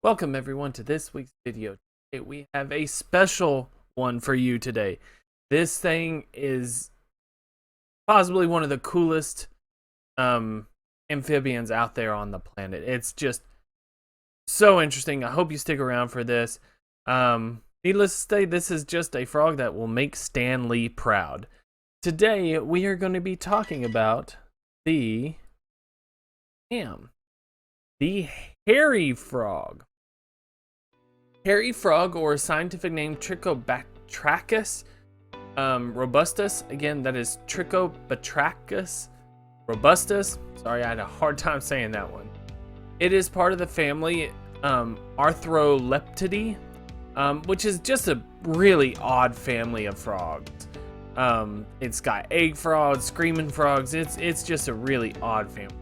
Welcome everyone to this week's video. Today we have a special one for you today. This thing is possibly one of the coolest amphibians out there on the planet. It's just so interesting. I hope you stick around for this. Needless to say, this is just a frog that will make Stan Lee proud. Today we are going to be talking about the the hairy frog. Hairy frog, or scientific name Trichobatrachus robustus. Again, that is Trichobatrachus robustus. Sorry, I had a hard time saying that one. It is part of the family Arthroleptidae, which is just a really odd family of frogs. It's got egg frogs, screaming frogs. It's just a really odd family.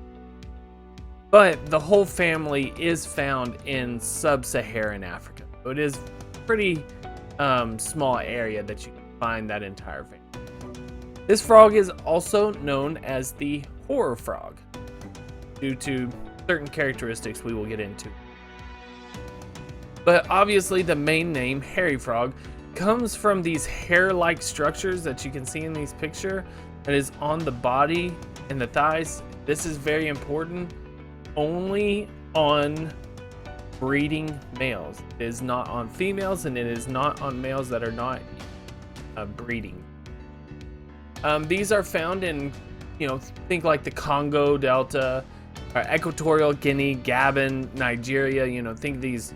But the whole family is found in sub-Saharan Africa. So it is a pretty small area that you can find that entire family. This frog is also known as the horror frog due to certain characteristics we will get into. But obviously the main name, hairy frog, comes from these hair-like structures that you can see in this picture that is on the body and the thighs. This is very important. Only on breeding males. It is not on females, and it is not on males that are not breeding. These are found in, think like the Congo Delta, Equatorial Guinea, Gabon, Nigeria. Think these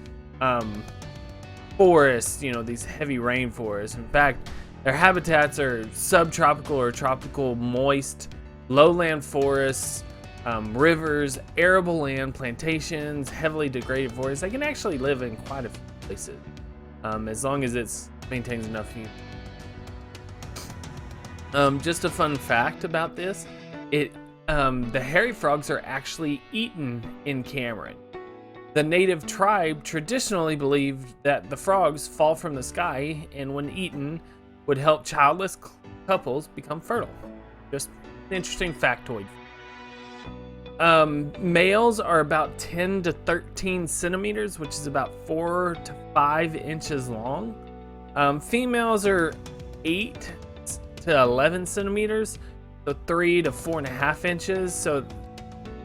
forests, these heavy rainforests. In fact, their habitats are subtropical or tropical moist lowland forests, rivers, arable land, plantations, heavily degraded forests. They can actually live in quite a few places, as long as it maintains enough heat. Just a fun fact about this: the hairy frogs are actually eaten in Cameroon. The native tribe traditionally believed that the frogs fall from the sky, and when eaten, would help childless couples become fertile. Just an interesting factoid. Males are about 10 to 13 centimeters, which is about 4 to 5 inches long. Females are 8 to 11 centimeters, so 3 to 4.5 inches. So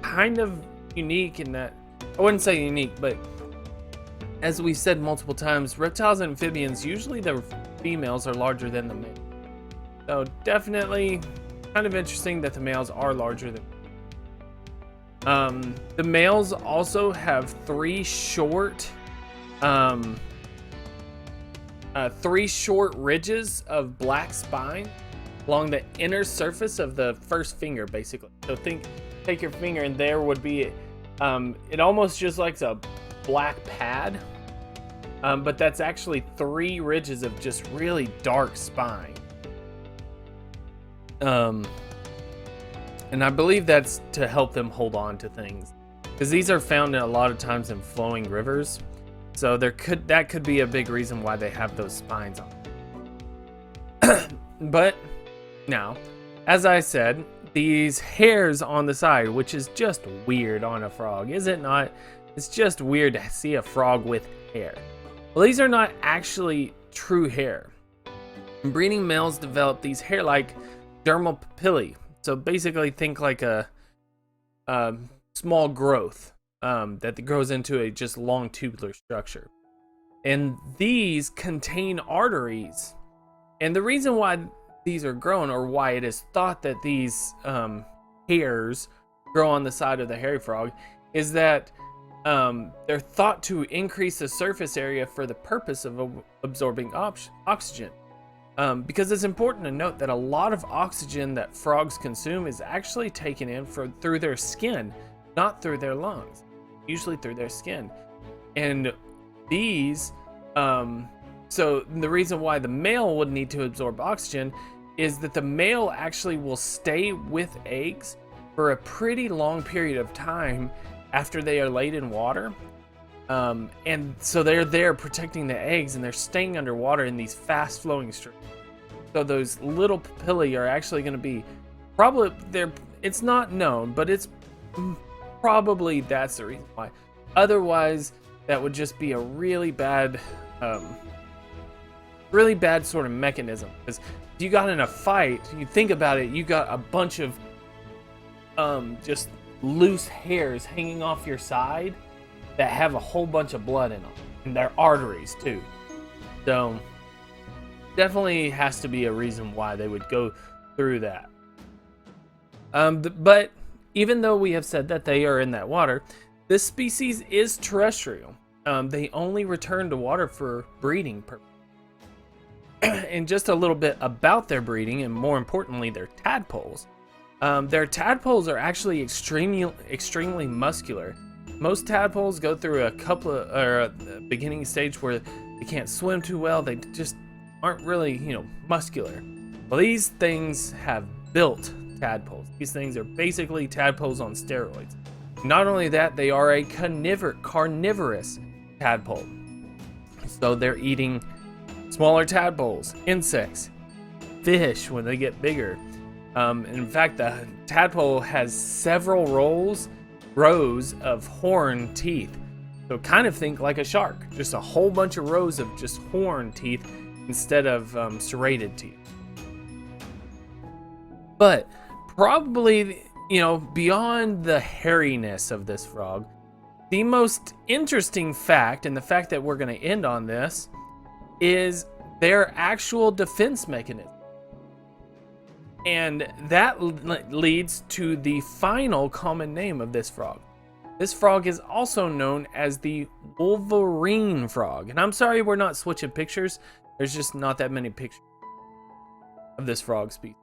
kind of unique in that, I wouldn't say unique, but as we've said multiple times, reptiles and amphibians, usually the females are larger than the males. So definitely kind of interesting that the males are larger than. The males also have three short ridges of black spine along the inner surface of the first finger, basically. So take your finger, and there would be, it almost just like a black pad, but that's actually three ridges of just really dark spine. And I believe that's to help them hold on to things, because these are found a lot of times in flowing rivers. So that could be a big reason why they have those spines on. But now, as I said, these hairs on the side, which is just weird on a frog, is it not? It's just weird to see a frog with hair. Well, these are not actually true hair. Breeding males develop these hair-like dermal papillae. So basically think like a small growth that grows into a just long tubular structure. And these contain arteries. And the reason why these are grown, or why it is thought that these hairs grow on the side of the hairy frog, is that they're thought to increase the surface area for the purpose of absorbing oxygen. Because it's important to note that a lot of oxygen that frogs consume is actually taken in through their skin, not through their lungs, usually through their skin. And these, so the reason why the male would need to absorb oxygen is that the male actually will stay with eggs for a pretty long period of time after they are laid in water. And so they're there protecting the eggs, and they're staying underwater in these fast flowing streams. So those little papillae are actually going to be it's not known, but it's probably that's the reason why. Otherwise, that would just be a really bad sort of mechanism. Because if you got in a fight, you think about it, you got a bunch of just loose hairs hanging off your side that have a whole bunch of blood in them, and they're arteries too. So definitely has to be a reason why they would go through that. But even though we have said that they are in that water, this species is terrestrial. They only return to water for breeding purposes. And just a little bit about their breeding, and more importantly, their tadpoles. Their tadpoles are actually extremely muscular. Most tadpoles go through a beginning stage where they can't swim too well. They just aren't really, muscular. Well, these things have built tadpoles. These things are basically tadpoles on steroids. Not only that, they are a carnivorous tadpole. So they're eating smaller tadpoles, insects, fish when they get bigger. In fact, the tadpole has several rows of horn teeth. So kind of think like a shark, just a whole bunch of rows of just horn teeth instead of serrated teeth. But probably, beyond the hairiness of this frog, the most interesting fact, and the fact that we're going to end on this, is their actual defense mechanism. And that leads to the final common name of this frog. This frog is also known as the wolverine frog. And I'm sorry we're not switching pictures. There's just not that many pictures of this frog species.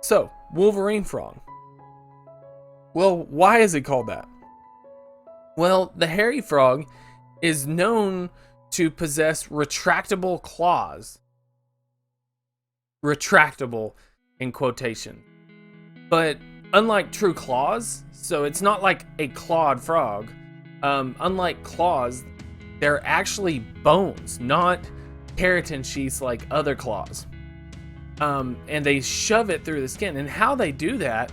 So, wolverine frog. Well, why is it called that? Well, the hairy frog is known to possess retractable claws. Retractable in quotation. But unlike true claws, so it's not like a clawed frog. Unlike claws, they're actually bones, not keratin sheaths like other claws. And they shove it through the skin. And how they do that,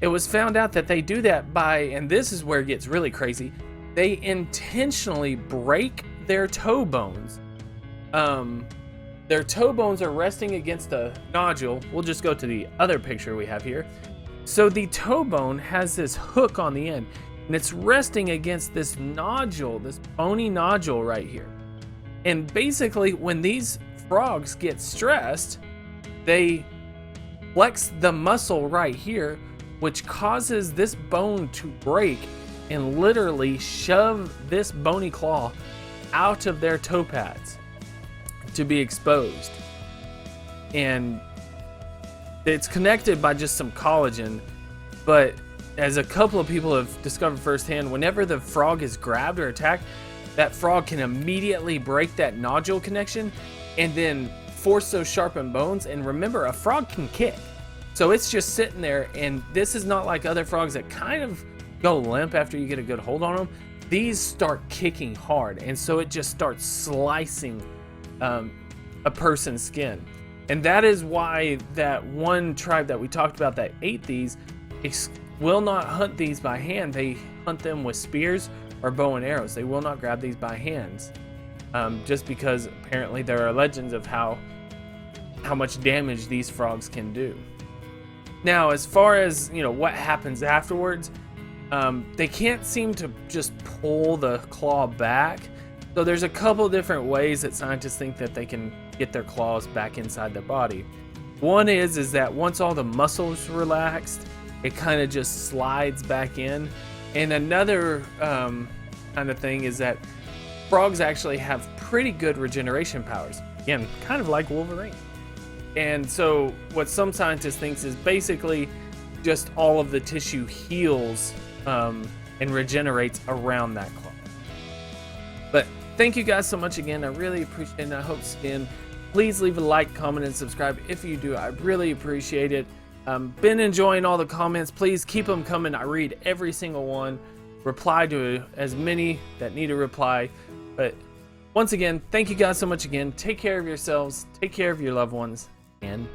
it was found out that they do that by, and this is where it gets really crazy, they intentionally break their toe bones. Their toe bones are resting against a nodule. We'll just go to the other picture we have here. So the toe bone has this hook on the end, and it's resting against this nodule, this bony nodule right here. And basically, when these frogs get stressed, they flex the muscle right here, which causes this bone to break and literally shove this bony claw out of their toe pads to be exposed. And it's connected by just some collagen, but as a couple of people have discovered firsthand, whenever the frog is grabbed or attacked, that frog can immediately break that nodule connection and then force those sharpened bones. And remember, a frog can kick, so it's just sitting there, and this is not like other frogs that kind of go limp after you get a good hold on them. These start kicking hard, and so it just starts slicing a person's skin. And that is why that one tribe that we talked about that ate these will not hunt these by hand. They hunt them with spears or bow and arrows. They will not grab these by hands, just because apparently there are legends of how much damage these frogs can do. Now, as far as what happens afterwards, they can't seem to just pull the claw back. So there's a couple different ways that scientists think that they can get their claws back inside their body. One is that once all the muscles relaxed, it kind of just slides back in. And another kind of thing is that frogs actually have pretty good regeneration powers. Again, kind of like Wolverine. And so what some scientists think is basically just all of the tissue heals and regenerates around that claw. But thank you guys so much again. I really appreciate it, and I hope to see you again. Please leave a like, comment, and subscribe if you do. I really appreciate it. Been enjoying all the comments. Please keep them coming. I read every single one. Reply to as many that need a reply. But once again, thank you guys so much again. Take care of yourselves. Take care of your loved ones. And